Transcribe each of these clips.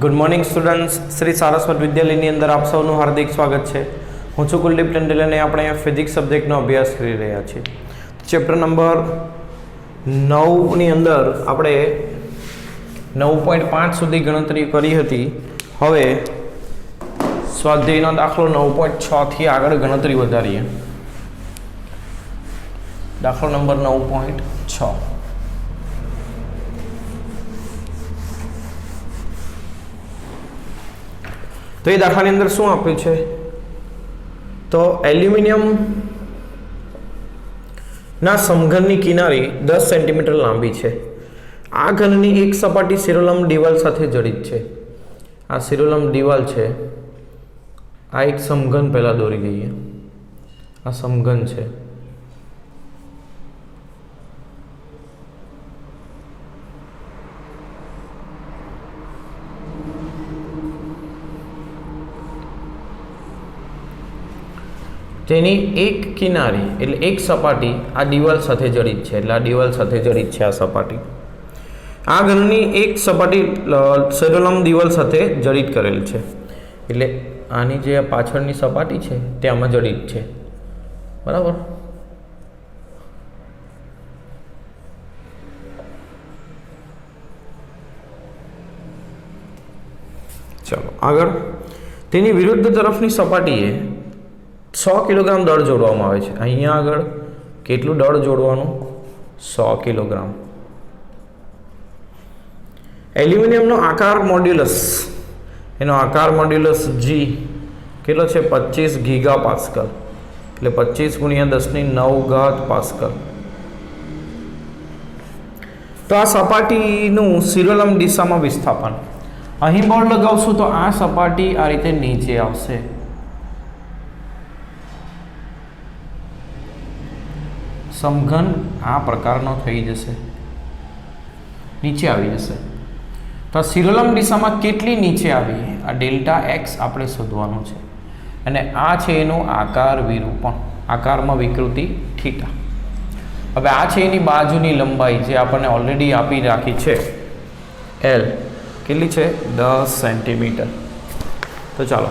Good morning students, Shri Saraswat વિદ્યાલયની અંદર આપ સૌનું હાર્દિક સ્વાગત છે. હું છું કુલદીપ ટંડેલ અને આપણે અહીંયા ફિઝિક્સ સબ્જેક્ટનો અભ્યાસ કરી રહ્યા છીએ. ચેપ્ટર નંબર 9ની અંદર આપણે 9.5 સુધી ગણતરી કરી હતી. હવે સ્વાધ્યાયનો દાખલો 9.6 થી આગળ ગણતરી વધારીએ. દાખલો નંબર 9.6. તો એ દાખલાની અંદર શું આપ્યું છે? તો એલ્યુમિનિયમ ના સમઘનની કિનારી 10 સેન્ટીમીટર લાંબી છે. આ ઘનની એક સપાટી સિરોલમ દિવાલ સાથે જડિત છે. આ સિરોલમ દિવાલ છે. આ એક સમઘન પહેલા દોરી દઈએ. આ સમઘન છે. તેની એક કિનારી એટલે એક સપાટી આ દિવાલ સાથે જડિત છે. એટલે આ દિવાલ સાથે જડિત છે આ સપાટી. આ ઘનની એક સપાટી સિરોલમ દિવાલ સાથે જડિત કરેલ છે. એટલે આની જે પાછળની સપાટી છે તે આમાં જડિત છે. બરાબર. ચાલો આગળ. તેની વિરુદ્ધ તરફની સપાટીએ 100 કિલોગ્રામ દળ જોડવામાં આવે છે. અહીંયા આગળ કેટલું દળ જોડવાનું? 100 કિલોગ્રામ. એલ્યુમિનિયમનો આકાર મોડ્યુલસ, એનો આકાર મોડ્યુલસ જી કેટલો છે? 25 ગીગા પાસ્કલ. એટલે 25 × 10⁹ પાસ્કલ. તો આ સપાટીનું સિરોલમ દિશામાં વિસ્થાપન. અહીં બળ લગાવશું તો આ સપાટી આ રીતે નીચે આવશે. સમઘન આ પ્રકારનો થઈ જશે, નીચે આવી જશે. તો સિરોલમ દિશામાં કેટલી નીચે આવી? આ ડેલ્ટા એક્સ આપણે શોધવાનું છે. અને આ છે એનું આકાર વિરૂપણ, આકારમાં વિકૃતિ થીટા. હવે આ છે એની બાજુની લંબાઈ જે આપણને ઓલરેડી આપી રાખી છે, એલ કેટલી છે? 10 સેન્ટીમીટર. તો ચાલો,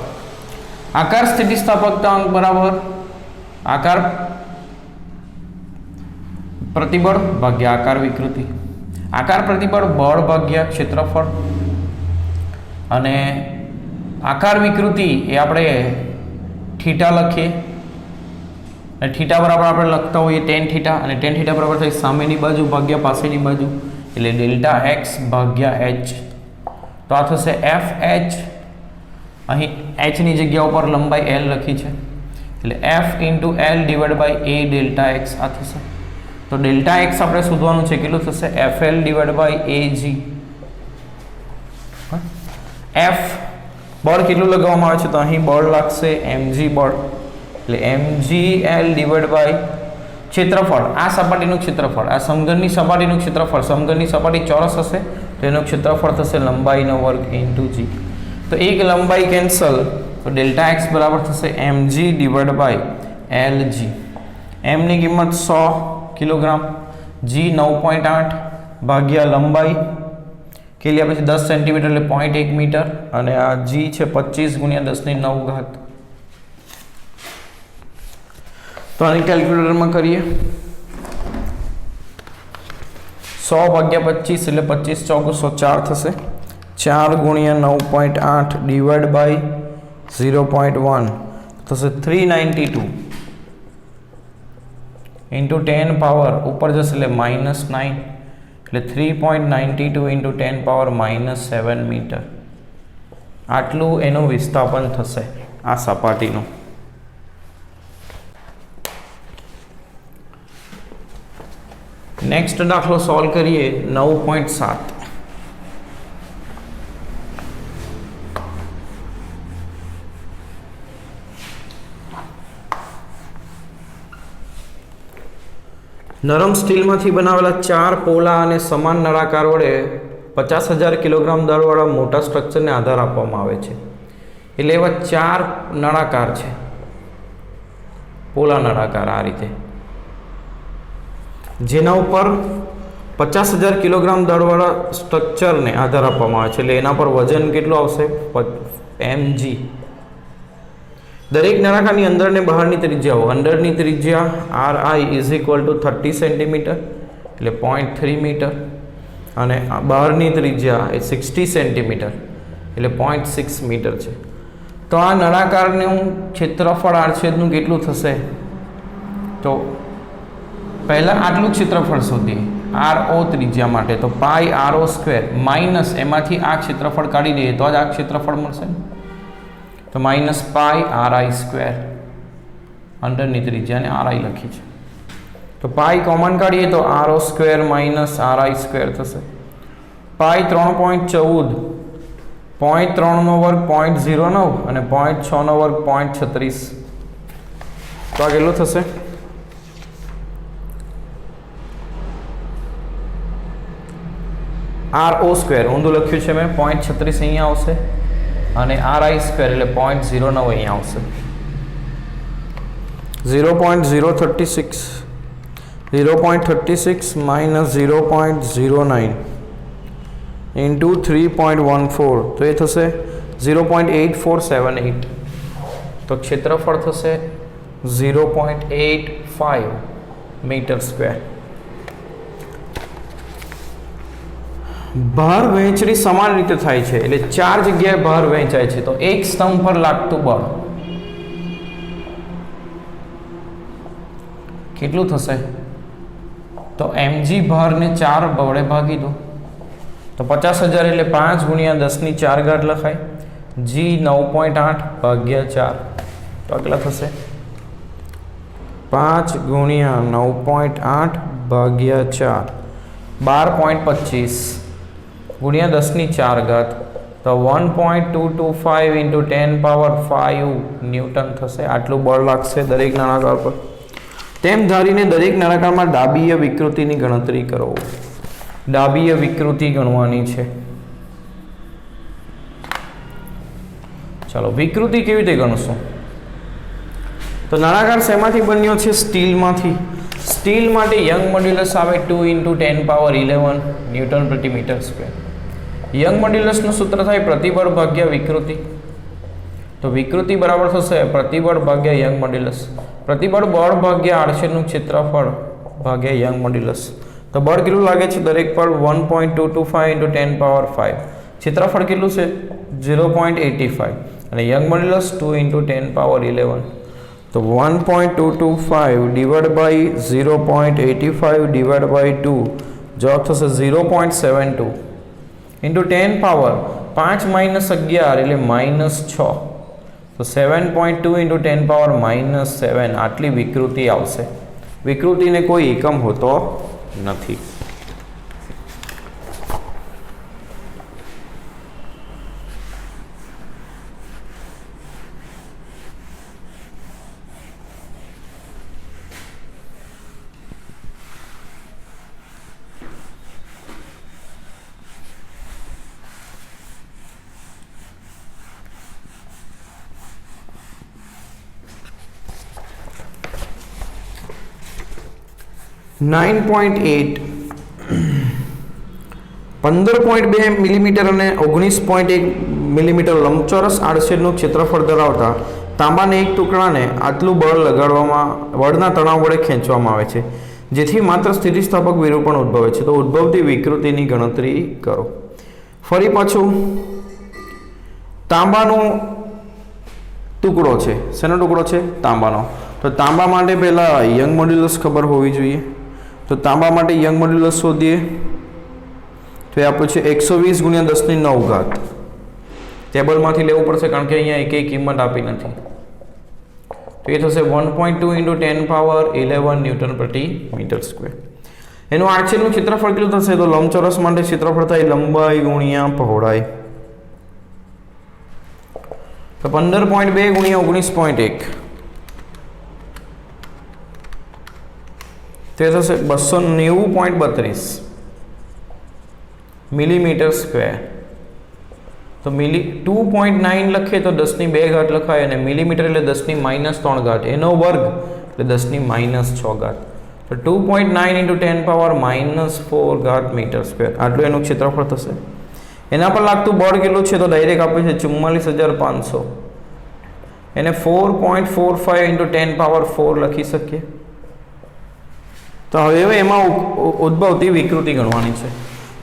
આકાર સ્થિતિસ્થાપકતાંક બરાબર આકાર પ્રતિબળ ભાગ્યા આકાર વિકૃતિ. આકાર પ્રતિબળ બળ ભાગ્યા ક્ષેત્રફળ, અને આકાર વિકૃતિ એ આપણે થીટા લખીએ. અને થીટા બરાબર આપણે લખતા હોઈએ tan થીટા, અને tan થીટા બરાબર થાય સામેની બાજુ ભાગ્યા પાસેની બાજુ, એટલે ડેલ્ટા એક્સ ભાગ્યા એચ. તો આ થશે એફ એચ. અહીં એચની જગ્યા ઉપર લંબાઈ એલ લખી છે, એટલે F into L divide by A delta X આ થશે. તો ડેલ્ટા એક્સ આપણે શોધવાનું છે. કેટલું થશે? FL divide by AG. F બળ કેટલું લગાવવામાં આવે છે? તો અહીં બળ લાગશે એમજી બળ, એટલે એમજી એલ ડિવાઇડ બાય ક્ષેત્રફળ. આ સપાટીનું ક્ષેત્રફળ, આ સમઘનની સપાટીનું ક્ષેત્રફળ. સમઘનની સપાટી ચોરસ હશે તો એનું ક્ષેત્રફળ થશે લંબાઈનો વર્ગ ઇન્ટુ જી. તો એક લંબાઈ કેન્સલ, તો ડેલ્ટા એક્સ બરાબર થશે એમજી ડિવાઇડ બાય એલજી. એમની કિંમત 100 કિલોગ્રામ, જી 9.8 ભાગ્યા લંબાઈ કેટલી આપે છે? 10 સેન્ટીમીટર એટલે 0.1 મીટર, અને આ જી છે 25 × 10⁹. તો આની કેલ્ક્યુલેટરમાં કરીએ. 100 ભાગ્યા 25 એટલે 25 × 4 104 થશે. 4 × 9.8 ડિવાઇડ બાય 0.1 થશે 392 ઇન્ટુ 10 પાવર ઉપર જશે એટલે -9, એટલે 3.92 ઇન્ટુ 10 પાવર -7 મીટર. આટલું એનું વિસ્થાપન થશે આ સપાટીનું. નેક્સ્ટ દાખલો સોલ્વ કરીએ. 9.7. નરમ સ્ટીલમાંથી બનાવેલા 4 પોલા અને સમાન નળાકાર વડે 50,000 કિલોગ્રામ દળવાળા મોટા સ્ટ્રક્ચરને આધાર આપવામાં આવે છે. એટલે એવા 4 નળાકાર છે, પોલા નળાકાર આ રીતે, જેના ઉપર 50,000 કિલોગ્રામ દળવાળા સ્ટ્રક્ચરને આધાર આપવામાં આવે છે એટલે એના પર વજન કેટલું આવશે mg. દરેક નળાકારની અંદર ને બહારની ત્રિજ્યાઓ, અંદરની ત્રિજ્યા ri is equal to 30 centimetre એટલે 0.3 મીટર અને બહારની ત્રિજ્યા એ 60 સેન્ટીમીટર એટલે 0.6 મીટર છે. તો આ નળાકારનું ક્ષેત્રફળ આડછેદનું કેટલું થશે? તો પહેલાં આટલું ક્ષેત્રફળ શોધીએ ro ત્રિજ્યા માટે, તો પાઈ ro સ્ક્વેર માઇનસ એમાંથી આ ક્ષેત્રફળ કાઢી દઈએ તો જ આ ક્ષેત્રફળ મળશે ને, તો માઇનસ પાઈ ri સ્ક્વેર, અંદરની ત્રિજ્યાને ri લખી છે, તો પાઈ કોમન કાઢીએ તો ro square minus ri square થશે. પાઈ 3.14, 0.3 નો વર્ગ 0.09 અને 0.6 નો વર્ગ 0.36, તો આ કેટલું થશે? ro સ્ક્વેર ઊંધું લખ્યું છે મેં, 0.36 અહીંયા આવશે અને ri સ્ક્વેર એટલે 0.09 અહીંયા આવશે. 0.036 માઇનસ 0.09 ઇન્ટુ 3.14, તો એ થશે 0.8478. તો ક્ષેત્રફળ થશે 0.85 મીટર સ્ક્વેર. ભાર વહેંચણી સમાન રીતે થાય છે એટલે 4 જગ્યાએ ભાર વહેંચાય છે, તો એક સ્તંભ પર લાગતું બળ કેટલું થશે? તો mg ભારને 4 વડે ભાગી દો તો 50,000 એટલે 5 ગુણ્યા 10⁴ લખાય, g 9.8 ભાગ્યા 4, તો કેટલા થશે? 5 ગુણ્યા 9.8 ભાગ્યા 4 12.25 ગુણ્યા 10⁴, તો 1.225 ઇન્ટુ 10⁵ ન્યૂટન થશે. આટલું બળ લાગશે દરેક નળાકાર પર. તેમ ધારીને દરેક નળાકારમાં ડાબીય વિકૃતિની ગણતરી કરો. ડાબીય વિકૃતિ ગણવાની છે. ચાલો વિકૃતિ કેવી રીતે ગણશું? તો નળાકાર શેમાંથી બન્યો છે? સ્ટીલમાંથી. સ્ટીલ માટે યંગ મોડ્યુલસ આવે 2 × 10⁻11 ન્યૂટન પ્રતિ મીટર સ્ક્વેર. યંગ મોડ્યુલસનું સૂત્ર થાય પ્રતિબળ ભાગ્યા વિકૃતિ, તો વિકૃતિ બરાબર થશે પ્રતિબળ ભાગ્યા યંગ મોડ્યુલસ. પ્રતિબળ બળ ભાગ્યા આડછેદનું ક્ષેત્રફળ ભાગ્યા યંગ મોડ્યુલસ. તો બળ કેટલું લાગે છે દરેક પર? 1.225 × 10⁵. ક્ષેત્રફળ કેટલું છે? 0.85 અને યંગ મોડ્યુલસ 2 × 10⁻11, તો 1.225 ડિવાઇડ બાય 0.85 ડિવાઇડ બાય 2, જવાબ થશે 0.72 ઇન્ટુ 10 પાવર 5 - 11 એટલે -6, તો 7.2 ઇન્ટુ 10 પાવર -7 આટલી વિકૃતિ આવશે. વિકૃતિને કોઈ એકમ હોતો નથી. નાઇન 15.2 મિલીમીટર અને 19.1 મિલીમીટર લંબચોરસ આડછેદનું ક્ષેત્રફળ ધરાવતા તાંબાના એક ટુકડાને આટલું બળ લગાડવામાં બળના તણાવ વડે ખેંચવામાં આવે છે, જેથી માત્ર સ્થિતિસ્થાપક વિરૂપણ ઉદ્ભવે છે. તો ઉદ્ભવતી વિકૃતિની ગણતરી કરો. ફરી પાછું તાંબાનો ટુકડો છે. શેનો ટુકડો છે? તાંબાનો. તો તાંબા માટે પહેલાં યંગ મોડ્યુલસ ખબર હોવી જોઈએ. તો તાંબા માટે યંગ મોડ્યુલસ શોધીએ તો એ આપણું છે 120 × 10⁹. ટેબલમાંથી લેવું પડશે કારણ કે અહીંયા એક કિંમત આપી નથી. તો એ થશે 1.2 × 10⁻11 ન્યૂટન પ્રતિ મીટર સ્ક્વેર. એનું આડછેદનું ક્ષેત્રફળ કેટલું થશે? તો લંબચોરસ માટે ક્ષેત્રફળ થાય લંબાઈ ગુણ્યા પહોળાઈ, તો 15.2 × 19.1, તે થશે 290.32 મિલીમીટર સ્ક્વેર. તો 2.9 લખીએ તો 10⁵ લખાય અને મિલીમીટર એટલે 10⁻³ એનો વર્ગ એટલે 10⁻⁶. તો તો 2.9 ઇન્ટુ 10 પાવર -4 ઘાત મીટર સ્ક્વેર આટલું એનું ક્ષેત્રફળ થશે. એના પર લાગતું બળ કેટલું છે તો ડાયરેક્ટ આપે છે 44500. એને 4.45 ઇન્ટુ 10 પાવર 4 લખી શકીએ. તો હવે એમાં ઉદ્ભવતી વિકૃતિ ગણવાની છે.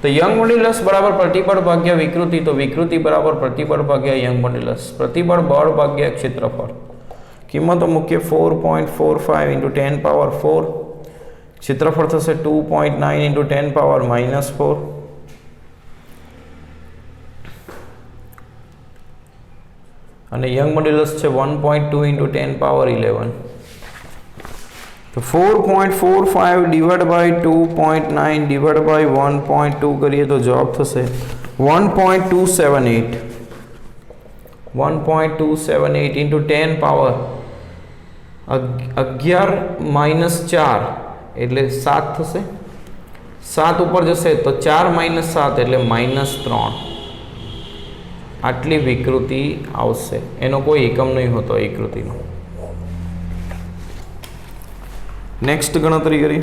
તો યંગ મોડ્યુલસ બરાબર પ્રતિબળ ભાગ્યા વિકૃતિ, તો વિકૃતિ બરાબર પ્રતિબળ ભાગ્યા યંગ મોડ્યુલસ. પ્રતિબળ બળ ભાગ્યા ક્ષેત્રફળ. કિંમતો મૂકીએ 4.45 ઇન્ટુ 10 પાવર 4. ક્ષેત્રફળ થશે 2.9 ઇન્ટુ 10 પાવર -4. અને યંગ મોડ્યુલસ છે 1.2 ઇન્ટુ 10 પાવર 11. તો 4.45 ડિવાઇડ બાય 2.9 ડિવાઇડ બાય 1.2 કરીએ તો જવાબ થશે 1.278. 1.278 ઇન્ટુ 10 પાવર 11 - 4 એટલે 7 થશે. 7 ઉપર જશે તો 4 - 7 એટલે -3. આટલી વિકૃતિ આવશે. એનો કોઈ એકમ નહીં હોતો વિકૃતિનો. નેક્સ્ટ ગણતરી કરી.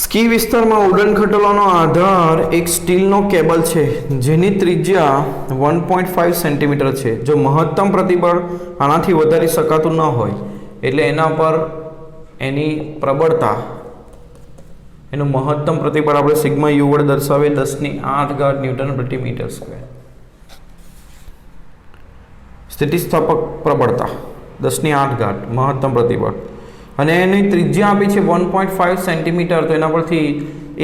સ્કી વિસ્તારમાં ઉડન ખટોલાનો આધાર એક સ્ટીલનો કેબલ છે જેની ત્રિજ્યા 1.5 સેન્ટીમીટર છે. જો મહત્તમ પ્રતિબળ આનાથી વધારી શકાતું ન હોય એટલે એના પર એની પ્રબળતા એનું મહત્તમ પ્રતિબળ આપણે સિગ્મા યુ વડે દર્શાવીએ 10⁸ ન્યૂટન પ્રતિ મીટર સ્ક્વેર. સ્થિતિસ્થાપક પ્રબળતા 10⁸ મહત્તમ પ્રતિબળ અને એની ત્રિજ્યા આપી છે 1.5 સેન્ટીમીટર. તો એના પરથી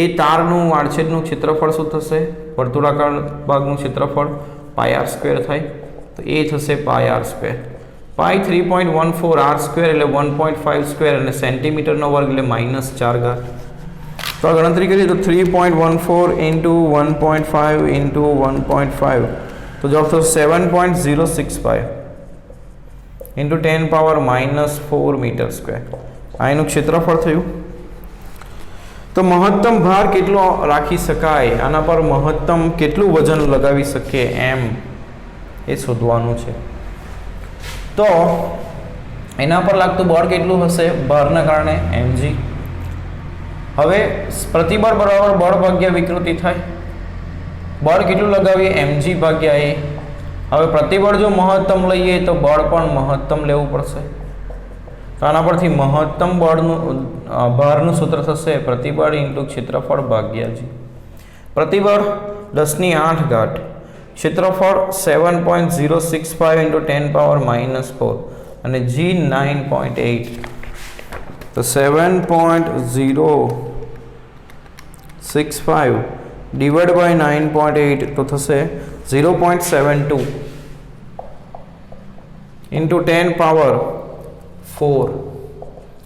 એ તારનું આડછેદનું ક્ષેત્રફળ શું થશે? વર્તુળાકાર ભાગનું ક્ષેત્રફળ πr² થાય. તો એ થશે πr². પાઈ 3.14 r² એટલે 1.5² અને સેન્ટીમીટરનો વર્ગ એટલે -4 તો આ ગણતરી કરીએ તો 3.14 ઇન્ટુ 1.5 ઇન્ટુ 1.5 તો જવાબ થશે 7.065 ઇન્ટુ 10 પાવર -4 મીટર સ્ક્વેર. આ એનું ક્ષેત્રફળ થયું. તો મહત્તમ ભાર કેટલો રાખી શકાય, આના પર મહત્તમ કેટલું વજન લગાવી શકીએ એમ એ શોધવાનું છે. તો એના પર લાગતું બળ કેટલું હશે ભારના કારણે mg. હવે પ્રતિબળ બરાબર બળ ભાગ્યા વિકૃતિ થાય. બળ કેટલું લગાવીએ mg ભાગ્યા a. હવે પ્રતિબળ જો મહત્તમ લઈએ તો બળ પણ મહત્તમ લેવું પડશે. તો આના પરથી મહત્તમ બળનું ભારનું સૂત્ર થશે પ્રતિબળ ઇન્ટુ ક્ષેત્રફળ ભાગ્યા g. પ્રતિબળ 10⁸, ક્ષેત્રફળ 7.065 ઇન્ટુ 10 પાવર -4 અને g 9.8. તો 7.065 ડિવાઇડ બાય 9.8 તો થશે 0.72 ઇન્ટુ 10 પાવર 4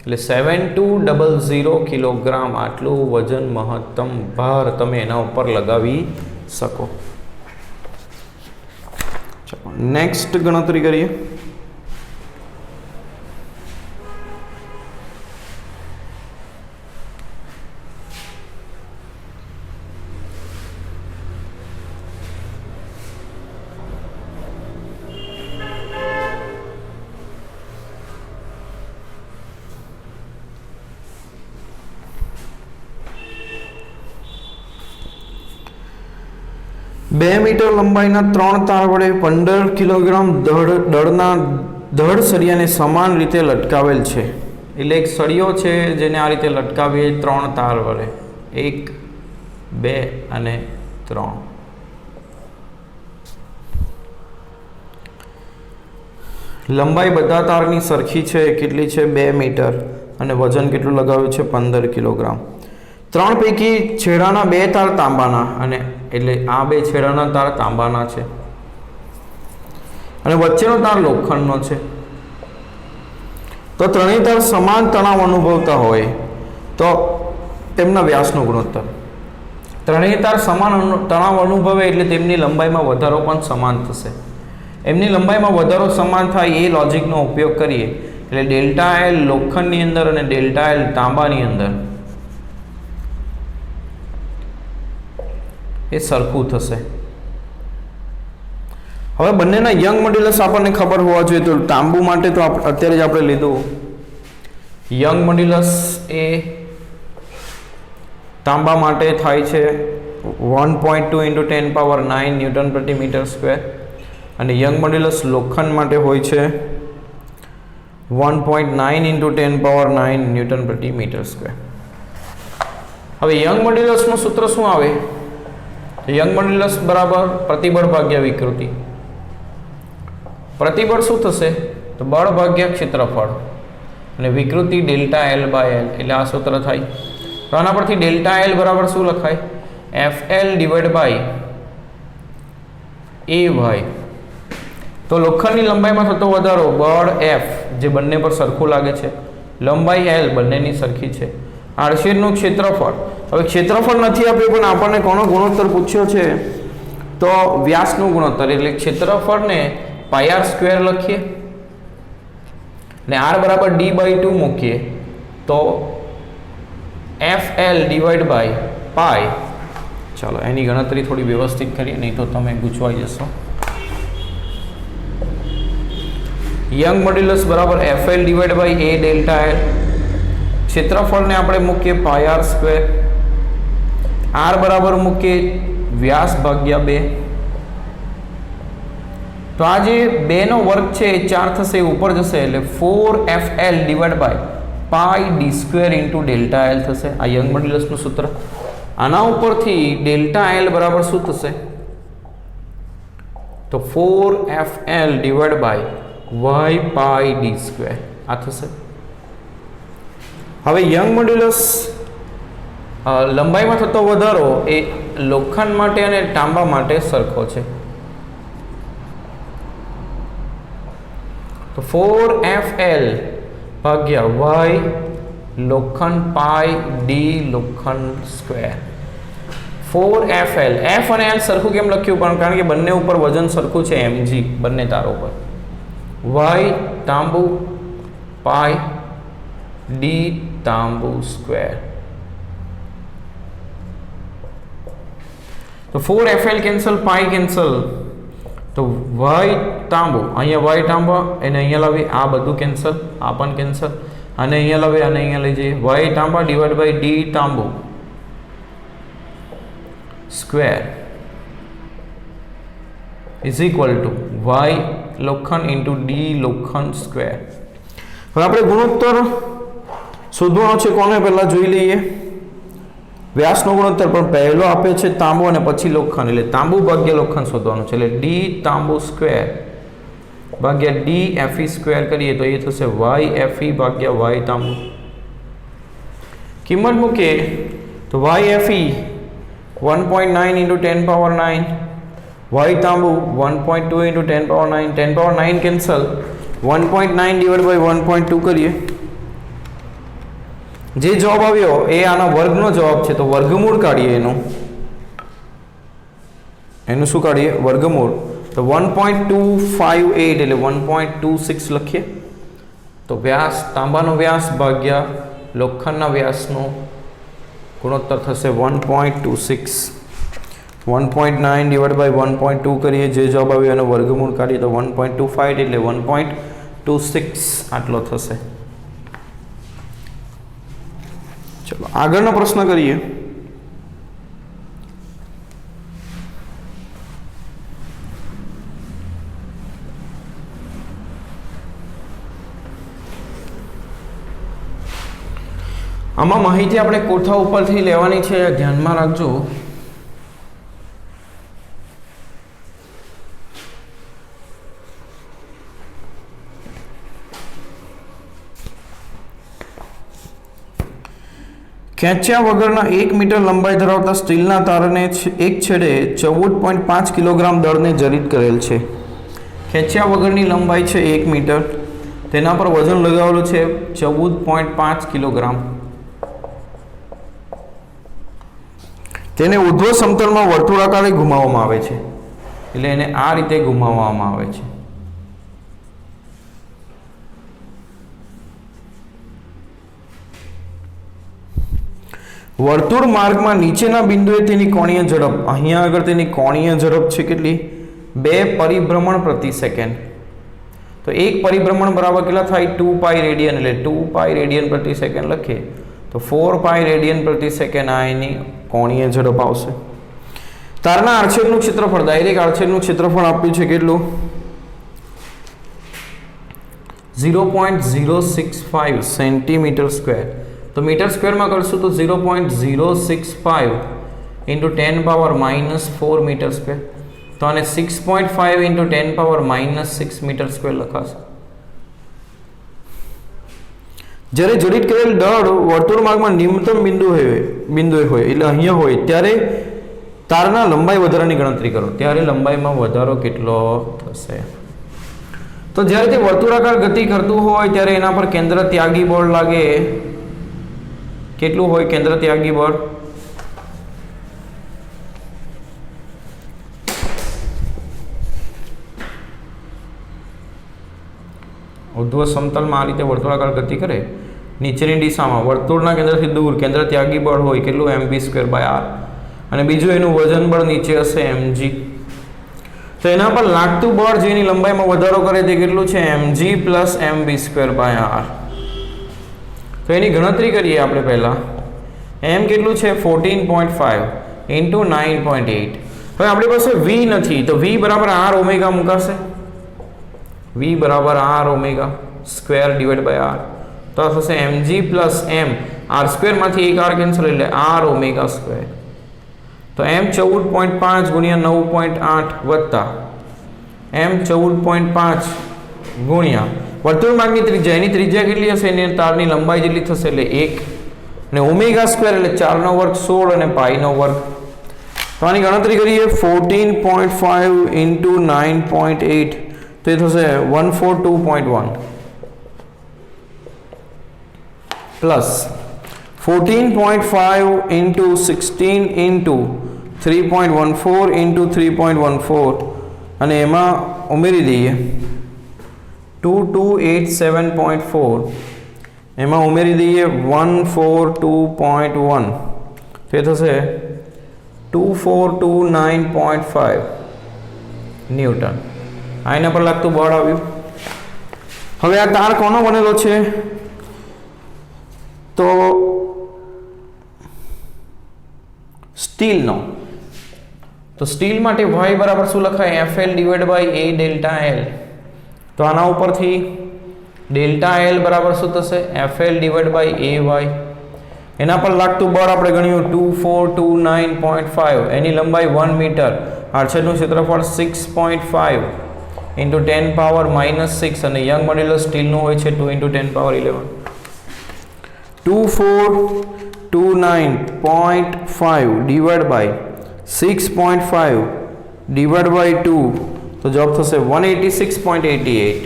એટલે 7200 કિલોગ્રામ આટલું વજન મહત્તમ ભાર તમે એના ઉપર લગાવી શકો. નેક્સ્ટ ગણતરી કરીએ. બે મીટર લંબાઈના 3 તાર વડે 15 કિલોગ્રામ દળના દળ સળિયાને સમાન રીતે લટકાવેલ છે. એટલે એક સળિયો છે જેને આ રીતે લટકાવીએ 3 તાર વડે 1, 2 અને 3. લંબાઈ બધા તારની સરખી છે. કેટલી છે? 2 મીટર અને વજન કેટલું લગાવ્યું છે? 15 કિલોગ્રામ. 3 પૈકી છેડાના 2 તાર તાંબાના અને એટલે આ 2 છેડાના તાર તાંબાના છે અને વચ્ચેનો તાર લોખંડનો છે. તો ત્રણેય તાર સમાન તણાવ અનુભવતા હોય તો તેમના વ્યાસનો ગુણોત્તર. ત્રણેય તાર સમાન તણાવ અનુભવે એટલે તેમની લંબાઈમાં વધારો પણ સમાન થશે. એમની લંબાઈમાં વધારો સમાન થાય એ લોજિકનો ઉપયોગ કરીએ એટલે ΔL લોખંડની અંદર અને ΔL તાંબાની અંદર એ સરખું થશે. હવે બંનેના યંગ મોડ્યુલસ આપણને ખબર હોવા જોઈએ. તો તાંબુ માટે તો અત્યારે જ આપણે લીધું. યંગ મોડ્યુલસ એ તાંબા માટે થાય છે 1.2 × 10⁹ ન્યૂટન પ્રતિ મીટર સ્ક્વેર અને યંગ મોડ્યુલસ લોખંડ માટે હોય છે 1.9 × 10⁹ ન્યૂટન પ્રતિ મીટર સ્ક્વેર. હવે યંગ મોડ્યુલસનું સૂત્ર શું આવે? યંગ મોડ્યુલસ બરાબર પ્રતિબળ ભાગ્યા વિકૃતિ. પ્રતિબળ શું થશે? તો બળ ભાગ્યા ક્ષેત્રફળ અને વિકૃતિ ડેલ્ટા એલ બાય એલ, એટલે આ સૂત્ર થાય. તો આના પરથી ડેલ્ટા એલ બરાબર શું લખાય? FL divide by AY. તો લોખંડની લંબાઈમાં થતો વધારો બળ F જે બંને પર સરખું લાગે છે, લંબાઈ L બંનેની સરખી છે, આડછેદનું ક્ષેત્રફળ. હવે ક્ષેત્રફળ નથી આપ્યું પણ આપણને કોનો ગુણોત્તર પૂછ્યો છે? તો વ્યાસનું ગુણોત્તર, એટલે ક્ષેત્રફળને πr² લખીએ અને r બરાબર d/2 મૂકીએ તો FL ડિવાઇડ બાય પાઈ. ચાલો એની ગણતરી થોડી વ્યવસ્થિત કરીએ, નહીં તો તમે ગૂંચવાઈ જશો. યંગ મોડ્યુલસ બરાબર FL divide by A delta L. ક્ષેત્રફળને આપણે મૂકીએ πr², r બરાબર મૂકીએ વ્યાસ ભાગ્યા 2. તો આ જે 2 નો વર્ગ છે એ 4 થશે, ઉપર જશે એટલે 4FL divide by πd² × delta L થશે. આ યંગ મોડ્યુલસનું સૂત્ર. આના ઉપરથી ડેલ્ટા એલ બરાબર શું થશે? તો 4FL ડિવાઇડ બાય y/d², આ થશે. હવે યંગ મોડ્યુલસ લંબાઈમાં થતો વધારો એ લોખંડ માટે અને તાંબા માટે સરખો છે. તો 4FL ભાગ્યા y લોખંડ πd લોખંડ². 4FL, F અને L સરખું કેમ લખ્યું? પણ કારણ કે બંને ઉપર વજન સરખું છે, mg બંને તારો પર. y તાંબુ πd તાંબુ². તો 4FL કેન્સલ, પાઈ કેન્સલ, તો y તાંબુ, અહીંયા y તાંબા એને અહીંયા લાવી, આ બધું કેન્સલ, આ પણ કેન્સલ, અને અહીંયા લાવી અને અહીંયા લઈ જઈએ. y તાંબા ડિવાઇડ બાય d તાંબુ square is equal to y લોખંડ × d લોખંડ². હવે આપણે ગુણોત્તર શોધવાનો છે. કોને પહેલા જોઈ લઈએ? વ્યાસનો ગુણોત્તર, પણ પહેલો આપે છે તાંબુ અને પછી લોખંડ, એટલે તાંબુ ભાગ્યા લોખંડ શોધવાનું છે. એટલે d તાંબુ² ભાગ્યા d Fe² કરીએ તો એ થશે y Fe ભાગ્યા y તાંબુ. કિંમત મૂકીએ તો y Fe 1.9 × 10⁹, y તાંબુ 1.2 × 10⁹, 10⁹ કેન્સલ, 1.9 ડિવાઇડ બાય 1.2 કરીએ. જે જવાબ આવ્યો એ આના વર્ગનો જવાબ છે, તો વર્ગમૂળ કાઢીએ એનું શું કાઢીએ? વર્ગમૂળ. તો 1.258 એટલે 1.26 લખીએ. તો વ્યાસ, તાંબાનો વ્યાસ ભાગ્યા લોખંડના વ્યાસનો ગુણોત્તર થશે 1.26. 1.9 ડિવાઇડ બાય 1.2 કરીએ, જે જવાબ આવ્યો એનો વર્ગમૂળ કાઢીએ તો 1.25 એટલે 1.26 આટલો થશે. ચલો આગળનો પ્રશ્ન કરીએ. આમાં માહિતી આપણે કોઠા ઉપરથી લેવાની છે, ધ્યાનમાં રાખજો. ખેંચ્યા વગરના 1 મીટર લંબાઈ ધરાવતા સ્ટીલના તારને એક છેડે 14.5 કિલોગ્રામ દળને જડિત કરેલ છે. ખેંચ્યા વગરની લંબાઈ છે 1 મીટર, તેના પર વજન લગાવેલું છે 14.5 કિલોગ્રામ. તેને ઉર્ધ્વ સમતલમાં વર્તુળાકારે ઘુમાવવામાં આવે છે, એટલે એને આ રીતે ઘુમાવવામાં આવે છે. વર્તુળ માર્ગમાં નીચેના બિંદુએ તેની કોણીય ઝડપ, અહીંયા આગળ તેની કોણીય ઝડપ છે કેટલી? 2 પરિભ્રમણ પ્રતિ સેકન્ડ. તો એક પરિભ્રમણ બરાબર કેટલા થાય? 2 પાઈ રેડિયન, એટલે 2 પાઈ રેડિયન પ્રતિ સેકન્ડ લખીએ તો 4 પાઈ રેડિયન પ્રતિ સેકન્ડ આ એની કોણીય ઝડપ આવશે. તારના આડછેદનું ક્ષેત્રફળ, ડાયરેક્ટ આડછેદનું ક્ષેત્રફળ આપ્યું છે કેટલું? 0.065 સેન્ટીમીટર સ્ક્વેર. તો મીટર સ્ક્વેરમાં કરશું તો 0.065 ઇન્ટુ 10 પાવર -4 મીટર સ્ક્વેર. તો આને 6.5 ઇન્ટુ 10 પાવર -6 મીટર સ્ક્વેર લખાશે. જ્યારે જડિત કરેલ દળ વર્તુળ માર્ગમાં નિમ્નતમ બિંદુએ હોય એટલે અહીંયા હોય ત્યારે તારના લંબાઈ વધારાની ગણતરી કરો. ત્યારે લંબાઈમાં વધારો કેટલો થશે? તો જ્યારે તે વર્તુળાકાર ગતિ કરતું હોય ત્યારે એના પર કેન્દ્ર ત્યાગી બળ લાગે. કેટલું હોય કેન્દ્ર ત્યાગી બળ? ઉર્ધ્વ સમતલમાં આ રીતે વર્તુળાકાર ગતિ કરે, નીચેની દિશામાં વર્તુળના કેન્દ્રથી દૂર કેન્દ્ર ત્યાગી બળ હોય કેટલું? mv²/r. અને બીજું એનું વજન બળ નીચે હશે mg. તો એના પર લાગતું બળ જેની લંબાઈમાં વધારો કરે તે કેટલું છે? mg + mv²/r. તો એની ગણતરી કરીએ આપણે પહેલા. m કેટલું છે? 14.5 ઇન્ટુ 9.8. હવે આપણી પાસે v નથી તો v બરાબર r ઓમેગા મુકાશે. v બરાબર r omega square divide by r. તો આ થશે mg + m r² માંથી એક r કેન્સલ એટલે r ઓમેગા સ્ક્વેર. તો m 14.5 ગુણ્યા 9.8 વત્તા m 14.5 ગુણ્યા વર્તુળ માર્ગની ત્રિજ્યા, એની ત્રિજ્યા કેટલી હશે? એની તારની લંબાઈ જેટલી થશે એટલે 1 અને ઓમેગા સ્ક્વેર એટલે 4 નો વર્ગ 16 અને પાઈ નો વર્ગ. તો આની ગણતરી કરીએ 14.5 ઇન્ટુ 9.8 તો એ થશે 142.1 પ્લસ 14.5 ઇન્ટુ 16 ઇન્ટુ 3.14 ઇન્ટુ 3.14 અને એમાં ઉમેરી દઈએ 2287.4 એમાં ઉમેરી દઈએ 142.1 તો એ થશે 2429.5 ન્યૂટન. આ એના પર લાગતું બળ આવ્યું. હવે આ તાર કોનો બનેલો છે? તો સ્ટીલનો. તો સ્ટીલ માટે y બરાબર શું લખાય? FL divide by A delta L. તો આના ઉપરથી ડેલ્ટા L બરાબર શું થશે? FL divide by AY. એના પર લાગતું બળ આપણે ગણ્યું 2429.5. એની લંબાઈ 1 મીટર, આડછેદનું ક્ષેત્રફળ 6.5 ઇન્ટુ 10 પાવર -6 અને યંગ મોડ્યુલસ સ્ટીલનું હોય છે 2 into 10 power 11. 2429.5 divide by 6.5 divide by 2 તો જવાબ થશે 186.88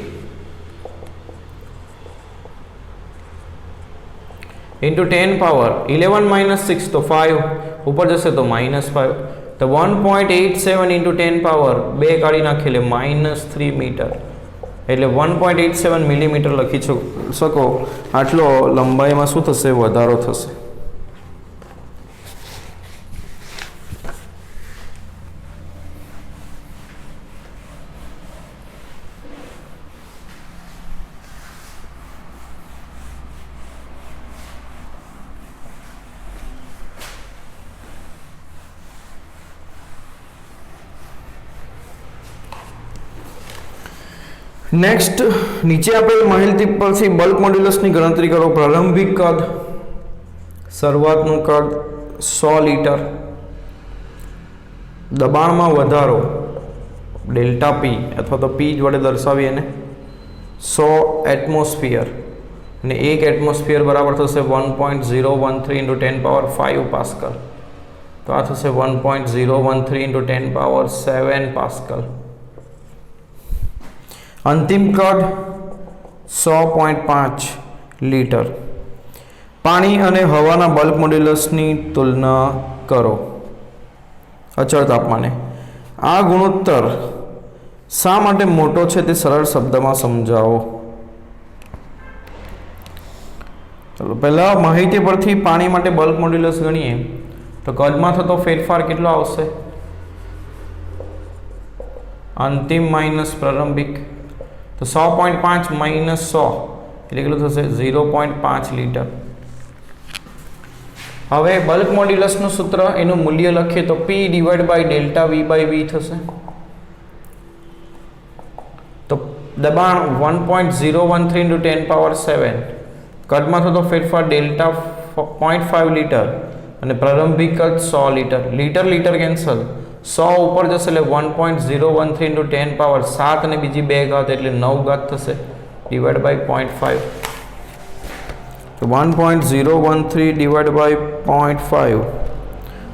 ઇન્ટુ 10 પાવર 11 -6 તો 5 ઉપર જશે તો -5 તો 1.87 ઇન્ટુ 10 પાવર 2 કાઢી નાખીએ એટલે -3 મીટર એટલે 1.87 મિલીમીટર લખી શકો. આટલો લંબાઈમાં શું થશે? વધારો થશે. નેક્સ્ટ નીચે આપેલ માહિતી પરથી બલ્ક મોડ્યુલસની ગણતરી કરો. પ્રારંભિક કદ, શરૂઆતનું કદ 100 લિટર, દબાણમાં વધારો ડેલ્ટા પી અથવા તો પી વડે દર્શાવીએ એને 100 એટમોસ્ફિયર અને 1 એટમોસ્ફિયર બરાબર થશે 1.013 ઇન્ટુ 10 પાવર 5 પાસ્કલ. તો આ થશે 1.013 ઇન્ટુ 10 પાવર 7 પાસ્કલ. અંતિમ કદ 100.5 લિટર. પાણી અને હવાના બલ્ક મોડ્યુલસની તુલના કરો અચળ તાપમાને. આ ગુણોત્તર શા માટે મોટો છે તે સરળ શબ્દમાં સમજાવો. ચલો ચલો પહેલા માહિતી પરથી પાણી માટે બલ્ક મોડ્યુલસ ગણીએ તો કદમાં થતો ફેરફાર કેટલો આવશે? અંતિમ માઇનસ પ્રારંભિક, તો 100.5 માઇનસ 100 એટલે કેટલું થશે? 0.5 લીટર. હવે બલ્ક મોડ્યુલસનું સૂત્ર એનું મૂલ્ય લખીએ તો P divide by delta V by V થશે. તો દબાણ 1.013 into 10 power 7, કદમાં થતો ફેરફાર ડેલ્ટા 0.5 લીટર અને પ્રારંભિક કદ 100 લીટર. લીટર લીટર કેન્સલ, 100 ઉપર જશે એટલે 1.013 into 10 power 7 અને બીજી 2 ઘાત એટલે 9 ઘાત થશે ડિવાઇડ બાય 0.5. તો 1.013 ડિવાઇડ બાય 0.5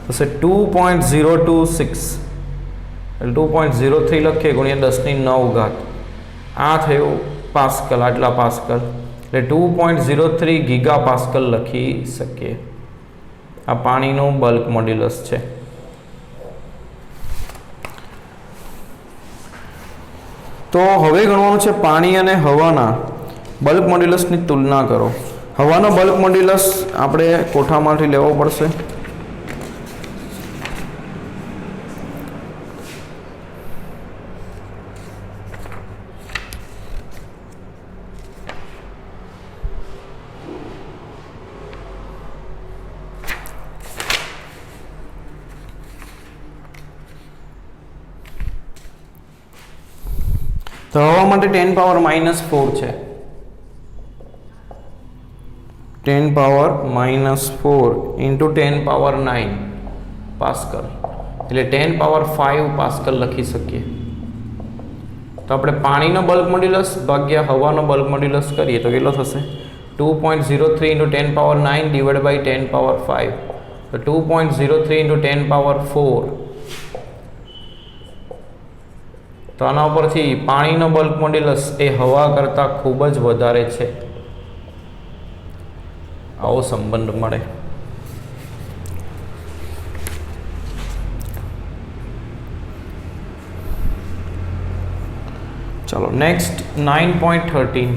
થશે 2.026 એટલે 2.03 લખીએ ગુણ્યા 10⁹ ઘાત. આ થયું પાસ્કલ, આટલા પાસ્કલ એટલે 2.03 ગીગા પાસ્કલ લખી શકીએ. આ પાણીનું બલ્ક મોડ્યુલસ છે. તો હવે ગણવાનું છે પાણી અને હવાના બલ્ક મોડ્યુલસની તુલના કરો. હવાનો બલ્ક મોડ્યુલસ આપણે કોઠામાંથી લેવો પડશે. તો હવા માટે 10 પાવર -4 છે. 10 પાવર -4 ઇન્ટુ 10 પાવર 9 પાસ્કલ એટલે 10 પાવર 5 પાસ્કલ લખી શકીએ. તો આપણે પાણીનો બલ્ક મોડ્યુલસ ભાગ્યા હવાનો બલ્ક મોડ્યુલસ કરીએ તો કેટલો થશે? 2.03 into 10 power 9 divided by 10 power 5. તો 2.03 into 10 power 4. તો આના ઉપરથી પાણીનો બલ્ક મોડ્યુલસ એ હવા કરતાં ખૂબ જ વધારે છે, આવો સંબંધ મળે. ચલો નેક્સ્ટ 9.13